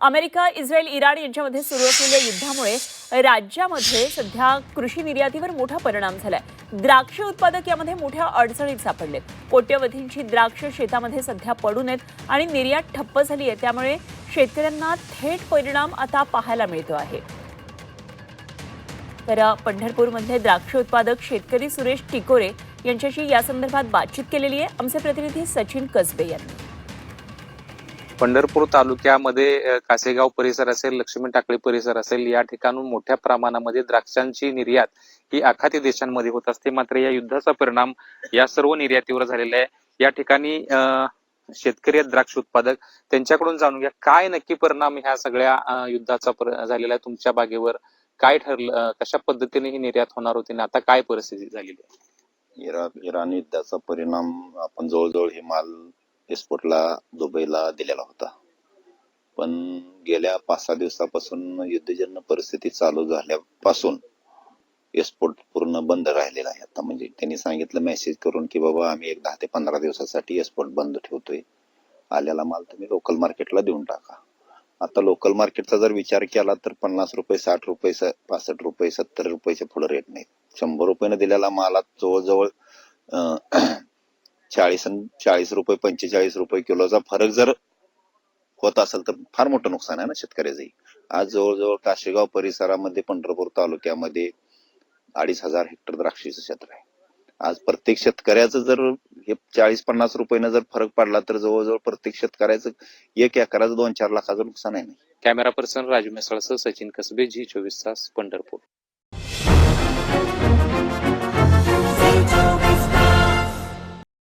America, Israel, Iran यांच्यामध्ये सुरू असलेल्या युद्धामुळे राज्यामध्ये सध्या कृषी निर्यातीवर मोठा परिणाम झालाय. द्राक्ष उत्पादक यामध्ये मोठ्या अडचणीत सापडलेत. कोट्यवधींची द्राक्ष शेतामध्ये सध्या पडून आहेत आणि निर्यात ठप्प झाली आहे. त्यामुळे शेतकऱ्यांना थेट परिणाम आता पाहायला मिळतो आहे. तर पंढरपूरमधले द्राक्ष उत्पादक शेतकरी सुरेश टिकोरे यांच्याशी या संदर्भात बातचीत केलेली आहे आमचे प्रतिनिधी सचिन कसबे यांनी. पंढरपूर तालुक्यामध्ये कासेगाव परिसर असेल, लक्ष्मी टाकळी परिसर असेल, या ठिकाणून मोठ्या प्रमाणामध्ये द्राक्षांची निर्यात ही आखाती देशांमध्ये होत असते. मात्र या युद्धाचा परिणाम या सर्व निर्यातीवर झालेला आहे. या ठिकाणी शेतकरी द्राक्ष उत्पादक त्यांच्याकडून जाणून घ्या काय नक्की परिणाम ह्या सगळ्या युद्धाचा झालेला आहे तुमच्या बागेवर. काय ठरलं, कशा पद्धतीने ही निर्यात होणार होती आणि आता काय परिस्थिती झालेली आहे? इराण युद्धाचा परिणाम आपण जवळजवळ हे माल एक्सपोर्टला दुबईला दिलेला होता, पण गेल्या 5-6 दिवसापासून युद्धजन्य परिस्थिती चालू झाल्यापासून एक्सपोर्ट पूर्ण बंद राहिलेला आहे. आता म्हणजे त्यांनी सांगितलं मेसेज करून की बाबा आम्ही एक 10 ते 15 दिवसासाठी एक्सपोर्ट बंद ठेवतोय, आलेला माल तुम्ही लोकल मार्केटला देऊन टाका. आता लोकल मार्केटचा जर विचार केला तर 50 रुपये, 60 रुपये, 65 रुपये, 70 रुपयाच्या पुढे रेट नाही. 100 रुपयाने दिलेला मालात जवळजवळ 40 रुपये, 45 रुपये किलोचा फरक जर होत असेल तर फार मोठं नुकसान आहे ना शेतकऱ्याचंही. आज जवळजवळ काशेगाव परिसरामध्ये पंढरपूर तालुक्यामध्ये 2,500 हेक्टर द्राक्षीचं क्षेत्र आहे. आज प्रत्येक शेतकऱ्याचं जर हे 40-50 रुपयानं जर फरक पडला तर जवळजवळ प्रत्येक शेतकऱ्याचं 1 एकराचं 2-4 लाखाचं नुकसान आहे. कॅमेरा पर्सन राजू मिसळसह सचिन कसबे, G24 तास, पंढरपूर.